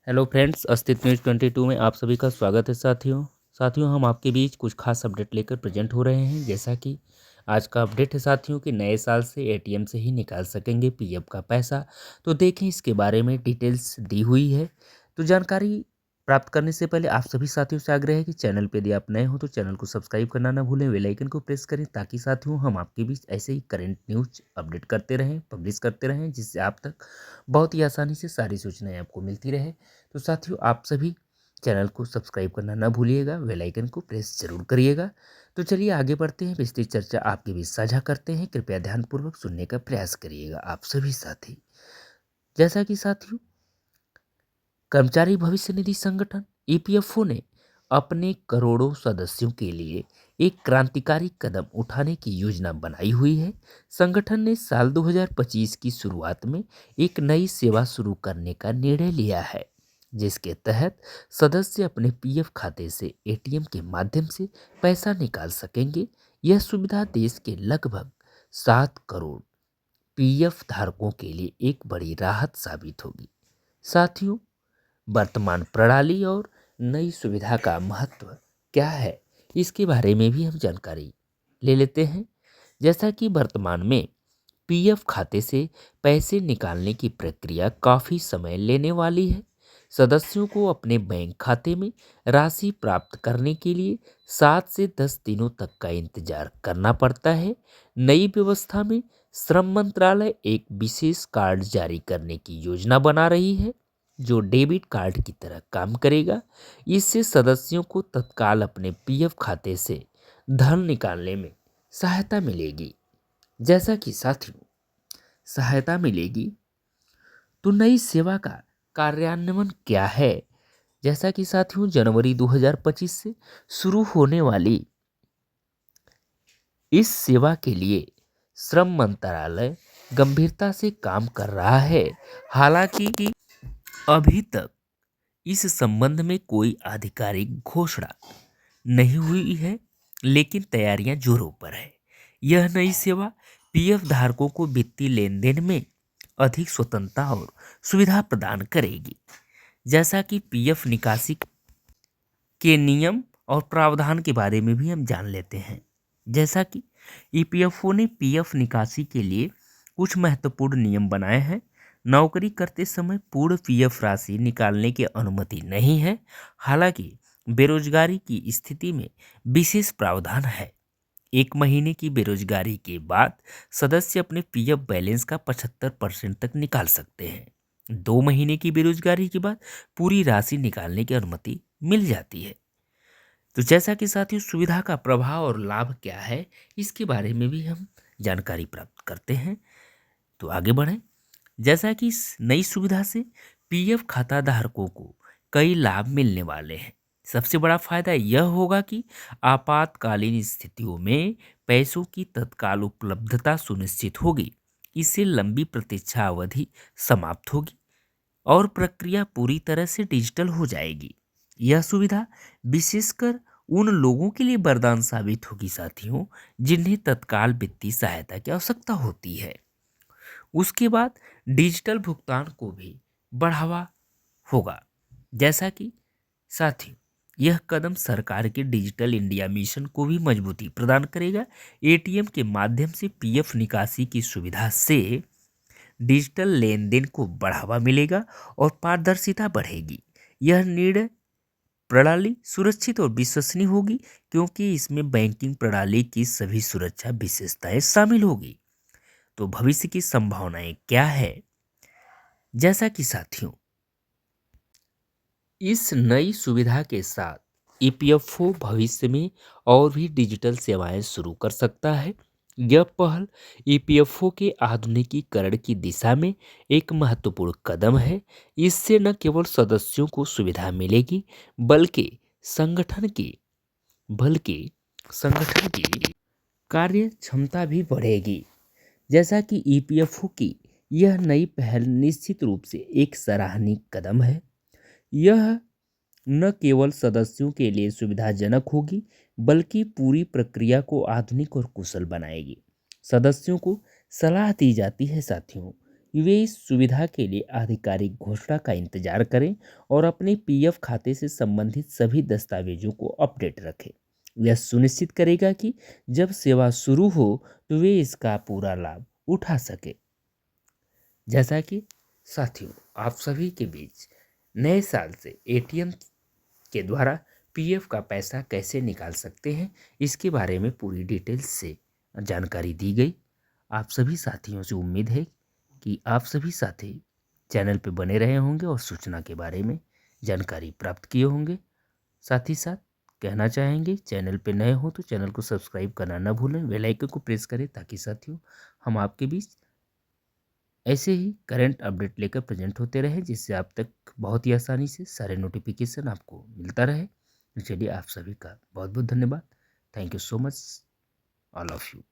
Hello friends, अस्तित्व news 22 में आप सभी का स्वागत है। साथियों हम आपके बीच कुछ खास अपडेट लेकर प्रेजेंट हो रहे हैं। जैसा कि आज का अपडेट है साथियों कि नए साल से एटीएम से ही निकाल सकेंगे पीएफ का पैसा। तो देखें, इसके बारे में डिटेल्स दी हुई है। तो जानकारी प्राप्त करने से पहले आप सभी साथियों से आग्रह है कि चैनल पर यदि आप नए हो तो चैनल को सब्सक्राइब करना ना भूलें, बेल आइकन को प्रेस करें ताकि साथियों हम आपके बीच ऐसे ही करंट न्यूज अपडेट करते रहें, पब्लिश करते रहें, जिससे आप तक बहुत ही आसानी से सारी सूचनाएं आपको मिलती रहे। तो साथियों आप सभी चैनल को सब्सक्राइब करना ना भूलिएगा, बेल आइकन को प्रेस जरूर करिएगा। तो चलिए आगे बढ़ते हैं, विस्तृत चर्चा आपके बीच साझा करते हैं। कृपया ध्यानपूर्वक सुनने का प्रयास करिएगा आप सभी साथी। जैसा कि साथियों, कर्मचारी भविष्य निधि संगठन ईपीएफओ ने अपने करोड़ों सदस्यों के लिए एक क्रांतिकारी कदम उठाने की योजना बनाई हुई है। संगठन ने साल 2025 की शुरुआत में एक नई सेवा शुरू करने का निर्णय लिया है, जिसके तहत सदस्य अपने पीएफ खाते से एटीएम के माध्यम से पैसा निकाल सकेंगे। यह सुविधा देश के लगभग 7 करोड़ पीएफ धारकों के लिए एक बड़ी राहत साबित होगी। साथियों, वर्तमान प्रणाली और नई सुविधा का महत्व क्या है, इसके बारे में भी हम जानकारी ले लेते हैं। जैसा कि वर्तमान में पीएफ खाते से पैसे निकालने की प्रक्रिया काफ़ी समय लेने वाली है। सदस्यों को अपने बैंक खाते में राशि प्राप्त करने के लिए 7 से 10 दिनों तक का इंतजार करना पड़ता है। नई व्यवस्था में श्रम मंत्रालय एक विशेष कार्ड जारी करने की योजना बना रही है, जो डेबिट कार्ड की तरह काम करेगा। इससे सदस्यों को तत्काल अपने पीएफ खाते से धन निकालने में सहायता मिलेगी। जैसा कि साथियों सहायता मिलेगी, तो नई सेवा का कार्यान्वयन क्या है। जैसा कि साथियों जनवरी 2025 से शुरू होने वाली इस सेवा के लिए श्रम मंत्रालय गंभीरता से काम कर रहा है। हालांकि अभी तक इस संबंध में कोई आधिकारिक घोषणा नहीं हुई है, लेकिन तैयारियां जोरों पर है। यह नई सेवा पीएफ धारकों को वित्तीय लेन देन में अधिक स्वतंत्रता और सुविधा प्रदान करेगी। जैसा कि पीएफ निकासी के नियम और प्रावधान के बारे में भी हम जान लेते हैं। जैसा कि ईपीएफओ ने पीएफ निकासी के लिए कुछ महत्वपूर्ण नियम बनाए हैं। नौकरी करते समय पूर्ण पीएफ राशि निकालने की अनुमति नहीं है। हालांकि बेरोजगारी की स्थिति में विशेष प्रावधान है। 1 महीने की बेरोजगारी के बाद सदस्य अपने पीएफ बैलेंस का 75% तक निकाल सकते हैं। 2 महीने की बेरोजगारी के बाद पूरी राशि निकालने की अनुमति मिल जाती है। तो जैसा कि साथियों सुविधा का प्रभाव और लाभ क्या है, इसके बारे में भी हम जानकारी प्राप्त करते हैं। तो आगे बढ़ें। जैसा कि इस नई सुविधा से पीएफ खाता धारकों को कई लाभ मिलने वाले हैं। सबसे बड़ा फायदा यह होगा कि आपातकालीन स्थितियों में पैसों की तत्काल उपलब्धता सुनिश्चित होगी। इससे लंबी प्रतीक्षा अवधि समाप्त होगी और प्रक्रिया पूरी तरह से डिजिटल हो जाएगी। यह सुविधा विशेषकर उन लोगों के लिए वरदान साबित होगी साथियों, जिन्हें तत्काल वित्तीय सहायता की आवश्यकता होती है। उसके बाद डिजिटल भुगतान को भी बढ़ावा होगा। जैसा कि साथियों यह कदम सरकार के डिजिटल इंडिया मिशन को भी मजबूती प्रदान करेगा। एटीएम के माध्यम से पीएफ निकासी की सुविधा से डिजिटल लेन देन को बढ़ावा मिलेगा और पारदर्शिता बढ़ेगी। यह निर्णय प्रणाली सुरक्षित और विश्वसनीय होगी, क्योंकि इसमें बैंकिंग प्रणाली की सभी सुरक्षा विशेषताएं शामिल होगी। तो भविष्य की संभावनाएं क्या है। जैसा कि साथियों इस नई सुविधा के साथ ईपीएफओ भविष्य में और भी डिजिटल सेवाएं शुरू कर सकता है। यह पहल ईपीएफओ के आधुनिकीकरण की दिशा में एक महत्वपूर्ण कदम है। इससे न केवल सदस्यों को सुविधा मिलेगी, बल्कि बल्कि संगठन की कार्य क्षमता भी बढ़ेगी। जैसा कि ईपीएफओ की यह नई पहल निश्चित रूप से एक सराहनीय कदम है। यह न केवल सदस्यों के लिए सुविधाजनक होगी, बल्कि पूरी प्रक्रिया को आधुनिक और कुशल बनाएगी। सदस्यों को सलाह दी जाती है साथियों वे इस सुविधा के लिए आधिकारिक घोषणा का इंतजार करें और अपने पीएफ खाते से संबंधित सभी दस्तावेजों को अपडेट रखें। यह सुनिश्चित करेगा कि जब सेवा शुरू हो तो वे इसका पूरा लाभ उठा सके। जैसा कि साथियों, आप सभी के बीच नए साल से एटीएम के द्वारा पीएफ का पैसा कैसे निकाल सकते हैं, इसके बारे में पूरी डिटेल्स से जानकारी दी गई। आप सभी साथियों से उम्मीद है कि आप सभी साथी चैनल पर बने रहे होंगे और सूचना के बारे में जानकारी प्राप्त किए होंगे। साथ ही साथ कहना चाहेंगे, चैनल पे नए हो तो चैनल को सब्सक्राइब करना न भूलें, बेल आइकन को प्रेस करें ताकि साथियों हम आपके बीच ऐसे ही करंट अपडेट लेकर प्रेजेंट होते रहे, जिससे आप तक बहुत ही आसानी से सारे नोटिफिकेशन आपको मिलता रहे। चलिए, आप सभी का बहुत बहुत धन्यवाद। Thank you so much all of you.